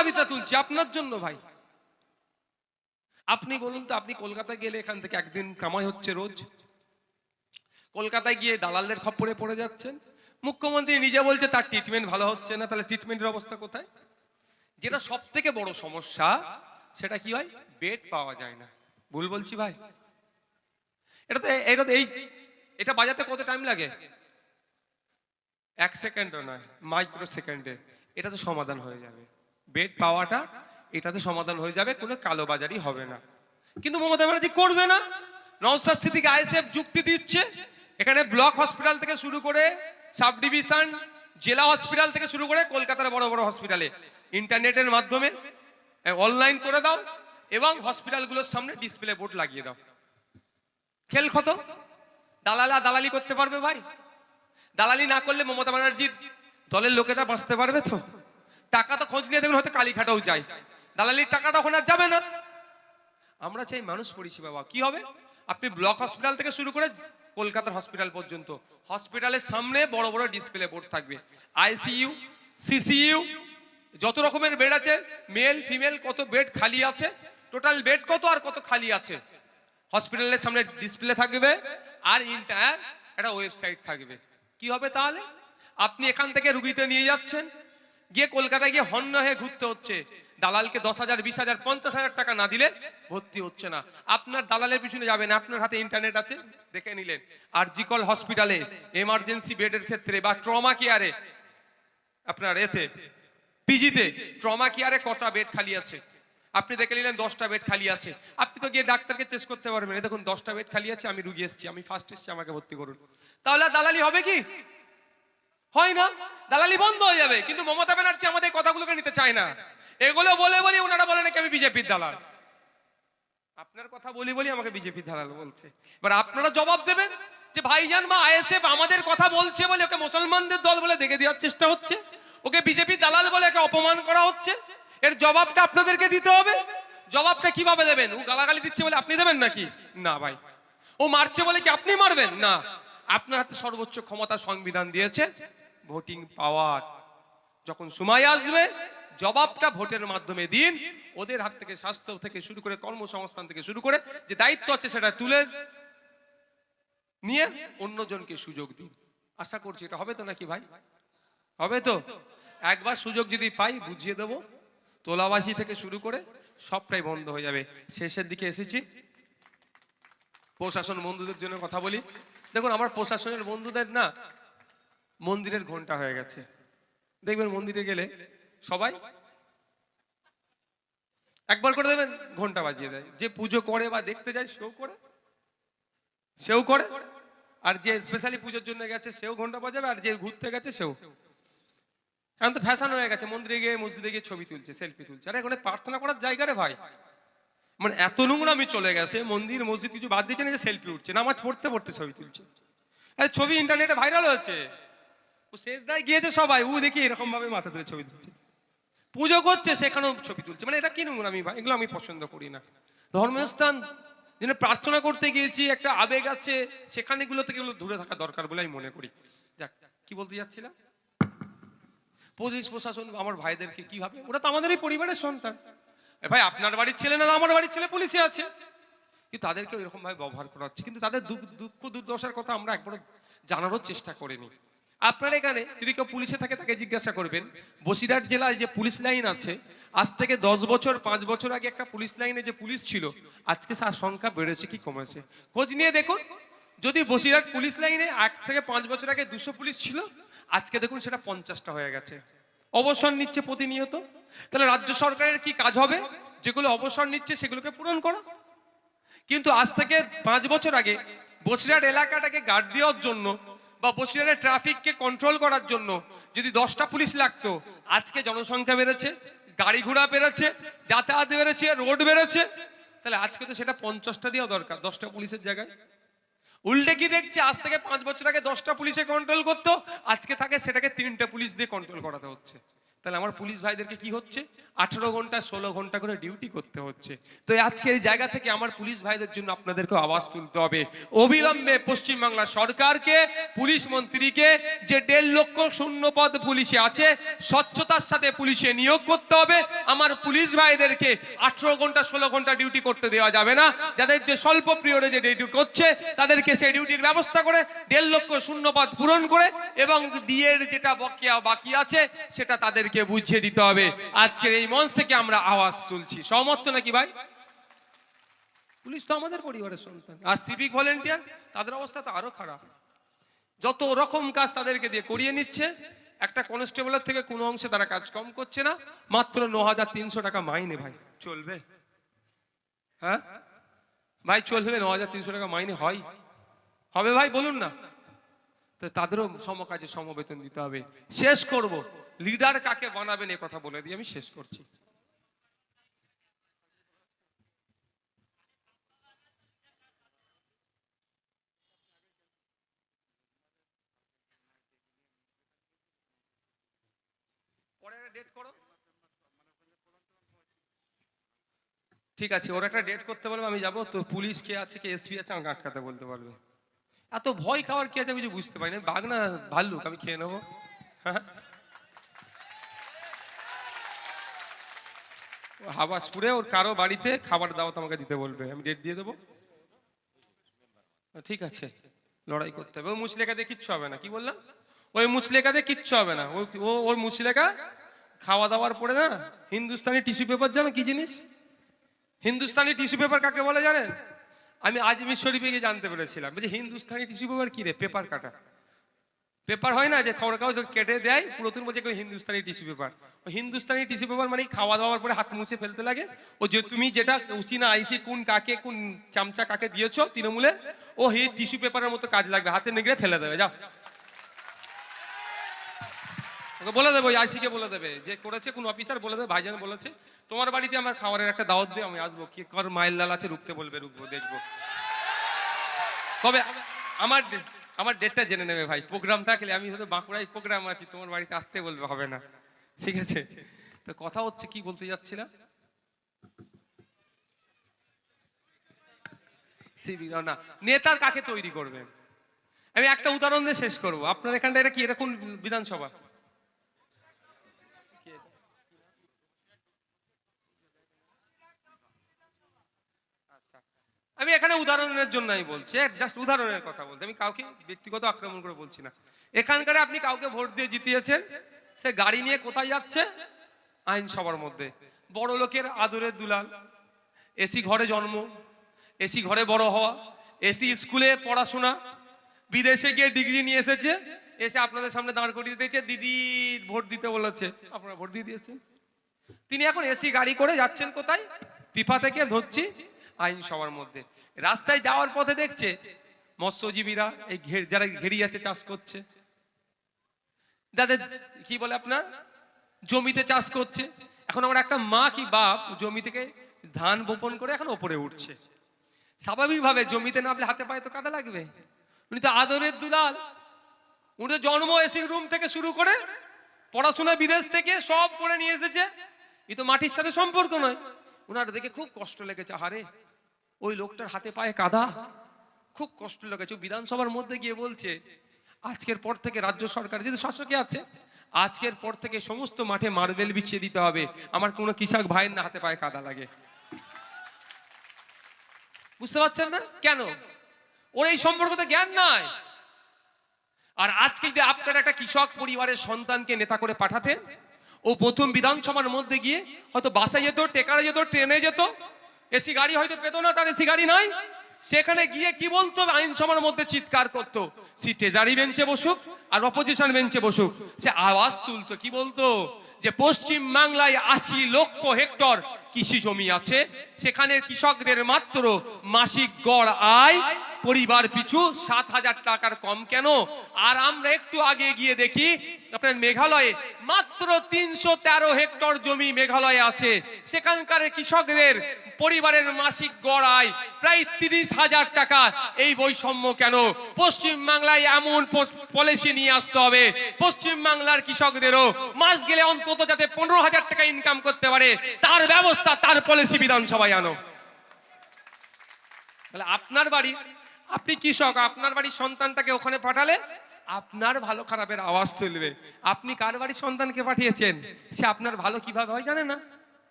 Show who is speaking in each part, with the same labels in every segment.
Speaker 1: দাবিটা তুলছি আপনার জন্য ভাই। আপনি বলুন তো, আপনি কলকাতায় গেলে এখান থেকে একদিন কামাই হচ্ছে রোজ, কলকাতায় গিয়ে দালালদের খপ্পরে পড়ে যাচ্ছেন। মুখ্যমন্ত্রী নিজে বলছে তার ট্রিটমেন্ট ভালো হচ্ছে না, তাহলে ট্রিটমেন্টের অবস্থা কোথায়? যেটা সব থেকে বড় সমস্যা সেটা কি হয়, বেড পাওয়া যায় না। ভুল বলছি ভাই? এটা বাজাতে কত টাইম লাগে? 1 সেকেন্ডও নয়, মাইক্রো সেকেন্ডে এটা তো সমাধান হয়ে যাবে। বেড পাওয়াটা এটাতে সমাধান হয়ে যাবে, কোনো কালোবাজারি হবে না। কিন্তু মমতা ব্যানার্জি করবে না। নওশাদ সিদ্দিকী আইএসএফ যুক্তি দিচ্ছে, এখানে ব্লক হসপিটাল থেকে শুরু করে সাব ডিভিশন, জেলা হসপিটাল থেকে শুরু করে কলকাতার বড় বড় হসপিটালে ইন্টারনেটের মাধ্যমে অনলাইন করে দাও এবং হসপিটালগুলোর সামনে ডিসপ্লে বোর্ড লাগিয়ে দাও। খেল খতম। দালালা দালালি করতে পারবে ভাই? দালালি না করলে মমতা ব্যানার্জির দলের লোকেরা বাঁচতে পারবে তো? টাকা তো খোঁজ নিয়ে দেখুন, হয়তো কালীঘাটাও যায়, দালালির টাকাটা ওখানে আর যাবে না। আমরা চাই মানুষ পরিষেবা। কি হবে? আপনি ব্লক হসপিটাল থেকে শুরু করে কলকাতার হসপিটাল পর্যন্ত হসপিটালের সামনে বড় বড় ডিসপ্লে বোর্ড থাকবে। আইসিইউ, সিসিইউ, যত রকমের বেড আছে, মেল ফিমেল, কত বেড খালি আছে, টোটাল বেড কত আর কত খালি আছে, হসপিটালের সামনে ডিসপ্লে থাকবে। আর ইন্টার একটা ওয়েবসাইট থাকবে। কি হবে তাহলে? আপনি এখান থেকে রুগীতে নিয়ে যাচ্ছেন, গিয়ে কলকাতায় গিয়ে হন্য হয়ে ঘুরতে হচ্ছে। দালালকে 10,000, 20,000, 50,000 টাকা না দিলে ভর্তি হচ্ছে না। আপনার দালালের পিছনে যাবেন, আপনার হাতে ইন্টারনেট আছে, দেখে নিলেন। আর জিকল হসপিটালে এমার্জেন্সি বেডের ক্ষেত্রে বা ট্রমা কেয়ারে, আপনার এতে পিজিতে ট্রমা কেয়ারে কটা বেড খালি আছে, আপনি দেখে নিলেন 10টা বেড খালি আছে। আপনি তো গিয়ে ডাক্তারকে চেক করতে পারবেন, দেখুন 10টা বেড খালি আছে, আমি রুগী এসেছি, আমি ফার্স্ট এসেছি, আমাকে ভর্তি করুন। তাহলে দালালি হবে কি? হয় না। দালালি বন্ধ হয়ে যাবে। কিন্তু মমতা ব্যানার্জি আমাদের কথাগুলোকে নিতে চায় না। এগুলো বলে বলি ওনারা বলে নাকি আমি বিজেপির দালাল। আপনার কথা বলি বলি আমাকে বিজেপির দালাল বলছে। এবার আপনারা জবাব দেবেন যে ভাইজান বা আইএসএফ আমাদের কথা বলছে বলে ওকে মুসলমানদের দল বলে দেখে দেওয়ার চেষ্টা হচ্ছে, ওকে বিজেপি দালাল বলে ওকে অপমান করা হচ্ছে। এর জবাবটা আপনাদেরকে দিতে হবে। জবাবটা কিভাবে দেবেন? ও গালাগালি দিচ্ছে বলে আপনি দেবেন নাকি? না ভাই। ও মারছে বলে কি আপনি মারবেন? না। আপনার হাতে সর্বোচ্চ ক্ষমতা সংবিধান দিয়েছে, ভোটিং পাওয়ার। যখন সময় আসবে জবাবটা ভোটের মাধ্যমে দিন। ওদের হাত থেকে স্বাস্থ্য থেকে শুরু করে কর্মসংস্থান থেকে শুরু করে যে দায়িত্ব আছে সেটা তুলে নিয়ে অন্যজনকে সুযোগ দিন। আশা করছি এটা হবে তো নাকি ভাই? হবে তো? একবার সুযোগ যদি পাই বুঝিয়ে দেবো, তোলাবাসী থেকে শুরু করে সবটাই বন্ধ হয়ে যাবে। শেষের দিকে এসেছি, প্রশাসন বন্ধুদের জন্য কথা বলি। দেখুন, আমার প্রশাসনের বন্ধুদের না মন্দিরের ঘন্টা হয়ে গেছে। দেখবেন মন্দিরে গেলে সবাই একবার করে দেবেন ঘন্টা বাজিয়ে দেয়। যে পুজো করে বা দেখতে যায় সেও করে, আর যে স্পেশালি পুজোর জন্য গেছে সেও ঘন্টা বাজাবে, আর যে ঘুরতে গেছে সেও। এখন তো ফ্যাশন হয়ে গেছে, মন্দিরে গিয়ে মসজিদে গিয়ে ছবি তুলছে, সেলফি তুলছে। আরে এখানে প্রার্থনা করার জায়গা রে ভাই। মানে এত নোংরামি চলে গেছে, মন্দির মসজিদ কিছু বাদ দিচ্ছে না, যে সেলফি উঠছে, নামাজ পড়তে পড়তে ছবি তুলছে। আরে ছবি ইন্টারনেটে ভাইরাল হয়েছে, ও শেষদায় গিয়েছে সবাই, ও দেখি এরকম ভাবে মাথা ধরে ছবি তুলছে, পুজো করছে সেখানেও ছবি তুলছে। মানে এটা কি নোংরামি ভাই? এগুলো আমি পছন্দ করি না। ধর্মস্থান যেন প্রার্থনা করতে গিয়েছি, একটা আবেগ আছে, সেখানে গুলো থেকে এগুলো দূরে থাকা দরকার বলে আমি মনে করি। যাক, কি বলতে যাচ্ছিলাম? পুলিশ প্রশাসন আমার ভাইদেরকে কিভাবে, ওরা তো আমাদেরই পরিবারের সন্তান। ভাই আপনার বাড়ির ছেলে না আমার বাড়ির ছেলে পুলিশে আছে, কিন্তু তাদেরকে এরকম ভাবে ব্যবহার করা হচ্ছে। কিন্তু তাদের দুঃখ দুর্দশার কথা আমরা একবার জানারও চেষ্টা করিনি। আপনার এখানে যদি কেউ পুলিশে থাকে তাকে জিজ্ঞাসা করবেন, বসিরহাট জেলায় যে পুলিশ লাইন আছে, আজ থেকে 10 বছর 5 বছর আগে একটা পুলিশ লাইনে যে পুলিশ ছিল, আজকে তার সংখ্যা বেড়েছে কি কমেছে খোঁজ নিয়ে দেখুন। যদি বসিরহাট পুলিশ লাইনে 1 থেকে 5 বছর আগে 200 পুলিশ ছিল, আজকে দেখুন সেটা 50টা হয়ে গেছে। অবসর নিচ্ছে প্রতিনিয়ত। তাহলে রাজ্য সরকারের কি কাজ হবে? যেগুলো অবসর নিচ্ছে সেগুলোকে পূরণ করা। কিন্তু আজ থেকে 5 বছর আগে বসিরহাট এলাকাটাকে গার্ড দেওয়ার জন্য বা বসিরহাটের ট্রাফিককে কন্ট্রোল করার জন্য যদি 10টা পুলিশ লাগতো, আজকে জনসংখ্যা বেড়েছে, গাড়ি ঘোড়া বেড়েছে, যাতায়াত বেড়েছে, রোড বেড়েছে, তাহলে আজকে তো সেটা 50টা দেওয়া দরকার 10টা পুলিশের জায়গায়। উল্টে কি দেখছে, আজ থেকে 5 বছর আগে 10টা পুলিশে কন্ট্রোল করতো, আজকে থাকে সেটাকে 3টে পুলিশ দিয়ে কন্ট্রোল করাতে হচ্ছে। তাহলে আমার পুলিশ ভাইদেরকে কি হচ্ছে 18 ঘন্টা 16 ঘন্টা করে ডিউটি করতে হচ্ছে। তো আজকের এই জায়গা থেকে আমার পুলিশ ভাইদের জন্য আপনাদেরকে আওয়াজ তুলতে হবে। অবিলম্বে পশ্চিমবাংলা সরকারকে, পুলিশ মন্ত্রীকে যে 1.5 লক্ষ শূন্য পদ পুলিশে আছে স্বচ্ছতার সাথে পুলিশে নিয়োগ করতে হবে। আমার পুলিশ ভাইদেরকে 18 ঘন্টা 16 ঘন্টা ডিউটি করতে দেওয়া যাবে না। যাদের যে স্বল্প পিরিয়ডে যে ডিউটি করছে তাদেরকে সেই ডিউটির ব্যবস্থা করে 1.5 লক্ষ শূন্য পদ পূরণ করে এবং ডিএর যেটা বকেয়া বাকি আছে সেটা তাদের বুঝিয়ে দিতে হবে। আজকের এই মঞ্চ থেকে আমরা আওয়াজ তুলছি। সহমত নাকি ভাই? পুলিশ তো আমাদের পরিবারের সন্তান। আর সিভিক ভলেন্টিয়ার তাদের অবস্থা তো আরো খারাপ। যত রকম কাজ তাদেরকে দিয়ে করিয়ে নিচ্ছে। একটা কনস্টেবলের থেকে কোনো অংশে তারা কাজ কম করছে না। মাত্র 9,300 টাকা মাইনে। ভাই চলবে? হ্যাঁ ভাই চলবে? 9,300 টাকা মাইনে হয়? হবে ভাই বলুন না? তো তাদেরও সমকাজে সমবেতন দিতে হবে। শেষ করব, লিডার কাকে বানাবেন এ কথা বলে দিয়ে আমি শেষ করছি। ঠিক আছে, ওর একটা ডেট করতে বলবে, আমি যাবো। তো পুলিশ কে আছে, কে এসপি আছে, আমাকে আটকাতে বলতে পারবে। এত ভয় খাওয়ার কি আছে কিছু বুঝতে পারি না। বাঘ না ভাল্লুক আমি খেয়ে নেবো? হ্যাঁ হাবাসপুরে ওর কারো বাড়িতে খাবার দাওয়াত আমাকে দিতে বলবে, আমি ডেট দিয়ে দেবো। ঠিক আছে, লড়াই করতে হবে। ওই মুচলেখা দিয়ে কিচ্ছু হবে না। কি বললাম? ওই মুচলেখা দিয়ে কিচ্ছু হবে না। ওর মুচলেখা খাওয়া দাওয়ার পরে না হিন্দুস্তানি টিস্যু পেপার, জানো কি জিনিস? হিন্দুস্তানি টিস্যু পেপার কাকে বলে জানেন? আমি আজমির শরীফে গিয়ে জানতে পেরেছিলাম যে হিন্দুস্তানি টিস্যু পেপার কি রে? পেপার কাটা পেপার হয় না যে খবর কাগজ কেটে দেয় পুরাতন, বলছে Hindustani tissue paper. Hindustani tissue paper মানে খাওয়া দাওয়ার পরে হাত মুছে ফেলতে লাগে। ও যে তুমি যেটা উসিনা আইসি কোন কাকে কোন চামচা কাকে দিয়েছো তৃণমূলে, ও হি টিস্যু পেপারের মতো কাজ লাগবে, হাতে নিগড়ে ফেলে দেবে। যাও ওকে বলে দেবে, ওই আইসি কে বলে দেবে যে করেছে কোন অফিসার, বলে দেবে ভাইজান বলেছে তোমার বাড়িতে আমার খাবারের একটা দাওয়াত দিয়ে আমি আসবো, কি কর মাইল লাল আছে রুখতে বলবে, রুখবো, দেখবো। তবে আমার ডেটটা জেনে নেবে ভাই। প্রোগ্রাম থাকলে আমি হয়তো বাঁকুড়ায় প্রোগ্রাম আছি, তোমার বাড়িতে আসতে বলবে, হবে না। ঠিক আছে? তো কথা হচ্ছে, কি বলতে যাচ্ছিলাম, না নেতার কাকে তৈরি করবেন। আমি একটা উদাহরণ দিয়ে শেষ করবো। আপনার এখানটা এটা কি, এরকম বিধানসভা? আমি এখানে উদাহরণের জন্য আমি বলছি, জাস্ট উদাহরণের কথা বলছি, আমি কাউকে ব্যক্তিগত আক্রমণ করে বলছি না। এখানকার আপনি কাউকে ভোট দিয়ে জিতিয়েছেন, সে গাড়ি নিয়ে কোথায় যাচ্ছে? আইনসভার মধ্যে। বড় লোকের আদরের দুলাল, এসি ঘরে জন্ম, এসি ঘরে বড় হওয়া, এসি স্কুলে পড়াশোনা, বিদেশে গিয়ে ডিগ্রি নিয়ে এসেছে, এসে আপনাদের সামনে দাঁড় করিয়ে দিয়েছে, দিদি ভোট দিতে বলেছে, আপনারা ভোট দিয়ে দিয়েছেন। তিনি এখন এসি গাড়ি করে যাচ্ছেন কোথায়? পিপা থেকে ধরছি আইনসভার মধ্যে। রাস্তায় যাওয়ার পথে দেখছে মৎস্যজীবীরা এই যারা ঘেরি আছে চাষ করছে, যাদের কি বলে আপনার জমিতে চাষ করছে। এখন আমার একটা মা কি বাপ জমি থেকে ধান বপন করে এখন ওপরে উঠছে। স্বাভাবিকভাবে জমিতে নামলে হাতে পায়ে তো কাদা লাগবে। উনি তো আদরের দুলাল, উনি তো জন্ম এসি রুম থেকে শুরু করে পড়াশোনা বিদেশ থেকে সব করে নিয়ে এসেছে। এই তো মাটির সাথে সম্পর্ক নয়। উনার দেখে খুব কষ্ট লেগেছে, হারে ওই লোকটার হাতে পায়ে কাদা, খুব কষ্ট লেগেছে। বিধানসভার মধ্যে গিয়ে বলছে আজকের পর থেকে রাজ্য সরকার যেহেতু শাসকে আছে, আজকের পর থেকে সমস্ত মাঠে মার্বেল বিছিয়ে দিতে হবে, আমার কোনো কৃষক ভাইয়ের না হাতে পায়ে কাদা লাগে। বুঝতে পারছেন না কেন? ওর এই সম্পর্কতে জ্ঞান নাই। আর আজকে যদি আপনার একটা কৃষক পরিবারের সন্তানকে নেতা করে পাঠাতেন, ও প্রথম বিধানসভার মধ্যে গিয়ে হয়তো বাসে যেত, টেকারে যেত, ট্রেনে যেত, এসি গাড়ি হয়তো পেত না, তার এসি গাড়ি নাই, সেখানে গিয়ে কি বলতো? আইনসভার মধ্যে চিৎকার করতো, সে ট্রেজারি বেঞ্চে বসুক আর অপোজিশন বেঞ্চে বসুক, সে আওয়াজ তুলতো। কি বলতো? যে পশ্চিম বাংলায় 80 লক্ষ হেক্টর কৃষি জমি আছে, সেখানে কৃষকদের মাত্র মাসিক গড় আয় পরিবার পিছু 7,000 টাকার কম কেন? আর আমরা একটু আগে গিয়ে দেখি আপনার মেঘালয়ে মাত্র 313 হেক্টর জমি মেঘালয়ে আছে, সেখানকার কৃষকদের পরিবারের মাসিক গড় আয় প্রায় 30,000 টাকা। এই বৈষম্য কেন? পশ্চিম বাংলায় এমন পলিসি নিয়ে আসতে হবে পশ্চিম বাংলার কৃষকদেরও মাস গেলে অন্তত যাতে 15,000 টাকা ইনকাম করতে পারে, তার ব্যবস্থা, তার পলিসি বিধানসভায় আনো। তাহলে আপনার বাড়ি, আপনি কৃষক, আপনার বাড়ির সন্তানটাকে ওখানে পাঠালে আপনার ভালো খারাপের আওয়াজ তুলবে। আপনি কার বাড়ির সন্তানকে পাঠিয়েছেন, সে আপনার ভালো কিভাবে হয় জানে না।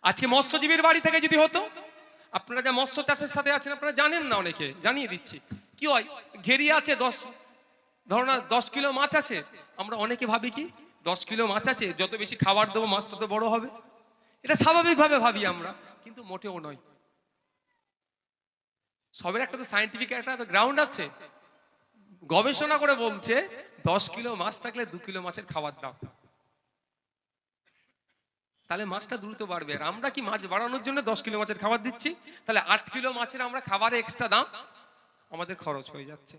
Speaker 1: আজকে মৎস্যজীবীর বাড়ি থেকে যদি হতো, আপনারা যা মৎস্য চাষের সাথে আছেন আপনারা জানেন না, অনেকে জানিয়ে দিচ্ছি কি হয়। ঘেরি আছে 10 কিলো মাছ আছে, আমরা অনেকে ভাবি কি 10 কিলো মাছ আছে, যত বেশি খাবার দেবো মাছ তত বড় হবে, এটা স্বাভাবিকভাবে ভাবি আমরা, কিন্তু মোটেও নয়। সবের একটা তো সায়েন্টিফিক একটা গ্রাউন্ড আছে। গবেষণা করে বলছে 10 কিলো মাছ থাকলে 2 কিলো মাছের খাবার দাও, তাহলে মাছটা দ্রুত বাড়বে। আর আমরা কি মাছ বাড়ানোর জন্য 10 কিলো মাছের খাবার দিচ্ছি, তাহলে 8 কিলো মাছের আমরা খাবারে এক্সট্রা দাম আমাদের খরচ হয়ে যাচ্ছে।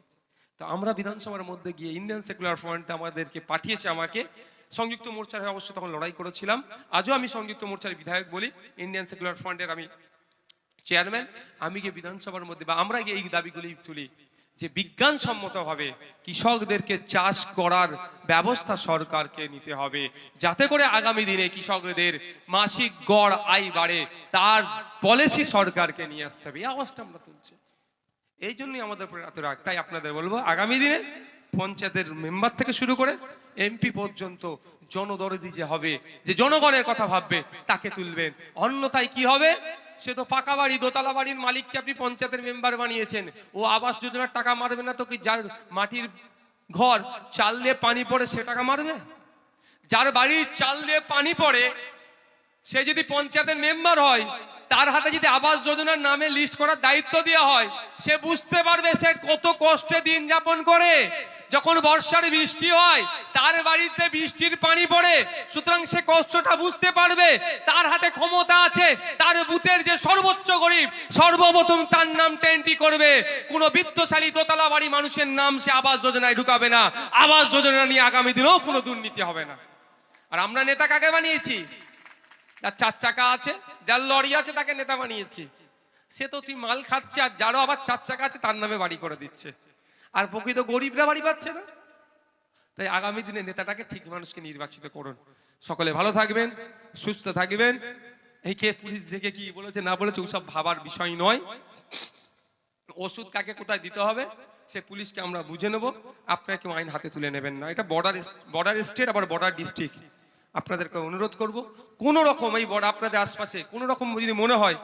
Speaker 1: তো আমরা বিধানসভার মধ্যে গিয়ে ইন্ডিয়ান সেকুলার ফ্রন্ট আমাদেরকে পাঠিয়েছে, আমাকে সংযুক্ত মোর্চার হয়ে অবশ্য তখন লড়াই করেছিলাম, আজও আমি সংযুক্ত মোর্চার বিধায়ক বলি, ইন্ডিয়ান সেকুলার ফ্রন্টের আমি চেয়ারম্যান। আমি গিয়ে বিধানসভার মধ্যে বা আমরা গিয়ে এই দাবিগুলি তুলি যে বিজ্ঞানসম্মতভাবে কৃষকদেরকে চাষ করার ব্যবস্থা সরকারকে নিতে হবে, যাতে করে আগামী দিনে কৃষকদের মাসিক গড় আয় বাড়ে, তার পলিসি সরকারকে নিয়ে আসতে হবে। এই আওয়াজটা আমরা তুলছি, এই জন্যই আমাদের উপরে এত রাগ। তাই আপনাদের বলবো আগামী দিনে পঞ্চায়েতের মেম্বার থেকে শুরু করে এমপি পর্যন্ত জনদরদি যে হবে, যে জনগণের কথা ভাববে, তাকে তুলবেন। অন্যথায় কি হবে, সে তো পাকা বাড়ি, দোতলা বাড়ির মালিককে আপনি পঞ্চায়েতের মেম্বার বানিয়েছেন, ও আবাস যোজনার টাকা মারবে না তো কি? যার মাটির ঘর চাল দিয়ে পানি পড়ে সে টাকা মারবে? যার বাড়ির চাল দিয়ে পানি পড়ে সে যদি পঞ্চায়েতের মেম্বার হয়, তার হাতে যদি আবাস যোজনার নামে লিস্ট করার দায়িত্ব দেওয়া হয়, সে বুঝতে পারবে সে কত কষ্টে দিন যাপন করে। যখন বর্ষার বৃষ্টি হয়, তার বাড়িতে বৃষ্টির পানি পড়ে, সুতরাং সে কষ্টটা বুঝতে পারবে। তার হাতে ক্ষমতা আছে, তার বুথের যে সর্বোচ্চ গরিব সর্বপ্রথম তার নামটা এন্ট্রি করবে। কোনো বিত্তশালী দোতলা বাড়ি মানুষের নাম সে আবাস যোজনায় ঢুকাবে না। আবাস যোজনা নিয়ে আগামী দিনেও কোনো দুর্নীতি হবে না। আর আমরা নেতা কাকে বানিয়েছি? যার 4 চাকা আছে, যার লরি আছে, তাকে নেতা বানিয়েছি। সে তো তুই মাল খাচ্ছে, আর যারও আবার 4 চাকা আছে তার নামে বাড়ি করে দিচ্ছে, আর প্রকৃত গরিবরা বাড়ি পাচ্ছে না। তাই আগামী দিনে নেতাটাকে ঠিক মানুষকে নির্বাচিত করুন। সকলে ভালো থাকবেন, সুস্থ থাকবেন। এই কে পুলিশ দেখে কি বলেছে না বলেছে ওসব ভাবার বিষয় নয়। ওষুধ কাকে কোথায় দিতে হবে সে পুলিশকে আমরা বুঝে নেব, আপনারা কেউ আইন হাতে তুলে নেবেন না। এটা বর্ডার স্টেট, আবার বর্ডার ডিস্ট্রিক্ট। আপনাদেরকে অনুরোধ করব, কোন রকম এই বড় আপনাদের আশপাশে কোন রকম যদি মনে হয়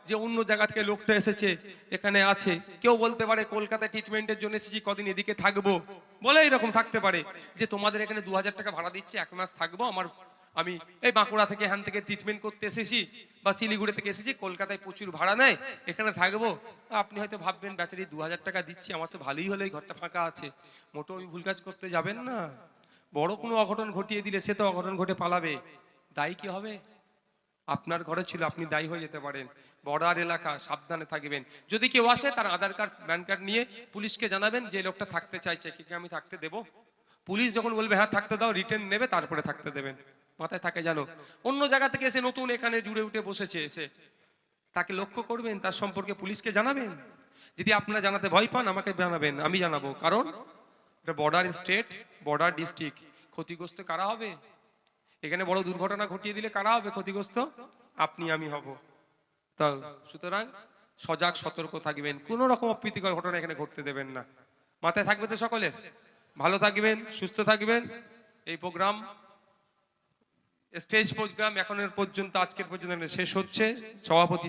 Speaker 1: যে অন্য জায়গা থেকে লোকটা এসেছে এখানে আছে, কেউ বলতে পারে কলকাতায় ট্রিটমেন্টের জন্য এসেছি, কদিন এদিকে থাকবো বলে এরকম থাকতে পারে যে তোমাদের এখানে 2000 টাকা ভাড়া দিচ্ছি, 1 মাস থাকবো, আমি এই বাঁকুড়া থেকে এখান থেকে ট্রিটমেন্ট করতে এসেছি বা শিলিগুড়ি থেকে এসেছি, কলকাতায় প্রচুর ভাড়া নেয়, এখানে থাকবো। আপনি হয়তো ভাববেন বেচারি 2000 টাকা দিচ্ছি, আমার তো ভালোই হলো, এই ঘরটা ফাঁকা আছে। মোটেও ভুল কাজ করতে যাবেন না। বড় কোনো অঘটন ঘটিয়ে দিলে সে তো অঘটন ঘটে পালাবে, দায়ী কি হবে? আপনার ঘরে ছিল, আপনি দায়ী হয়ে যেতে পারেন। বর্ডার এলাকা, সাবধানে থাকবেন। যদি কেউ আসে তার আধার কার্ড, প্যান কার্ড নিয়ে পুলিশকে জানাবেন যে লোকটা থাকতে চাইছে, কি আমি থাকতে দেবো? পুলিশ যখন বলবে হ্যাঁ থাকতে দাও, রিটার্ন নেবে, তারপরে থাকতে দেবেন। মাথায় থাকে জানো। অন্য জায়গা থেকে এসে নতুন এখানে জুড়ে উঠে বসেছে, এসে তাকে লক্ষ্য করবেন, তার সম্পর্কে পুলিশকে জানাবেন। যদি আপনারা জানাতে ভয় পান আমাকে জানাবেন, আমি জানাবো। কারণ এটা বর্ডার স্টেট, বর্ডার ডিস্ট্রিক্ট। ক্ষতিগ্রস্ত কারা হবে? এখানে বড় দুর্ঘটনা ঘটিয়ে দিলে কারা হবে ক্ষতিগ্রস্ত? আপনি আমি হব। তো সুতরাং সজাগ সতর্ক থাকবেন, কোন রকম অপ্রীতিকর ঘটনা এখানে ঘটতে দেবেন না। মাথায় থাকবে তো সকলের? ভালো থাকবেন, সুস্থ থাকবেন। এই প্রোগ্রাম, স্টেজ প্রোগ্রাম এখনের পর্যন্ত, আজকের পর্যন্ত শেষ হচ্ছে। সভাপতি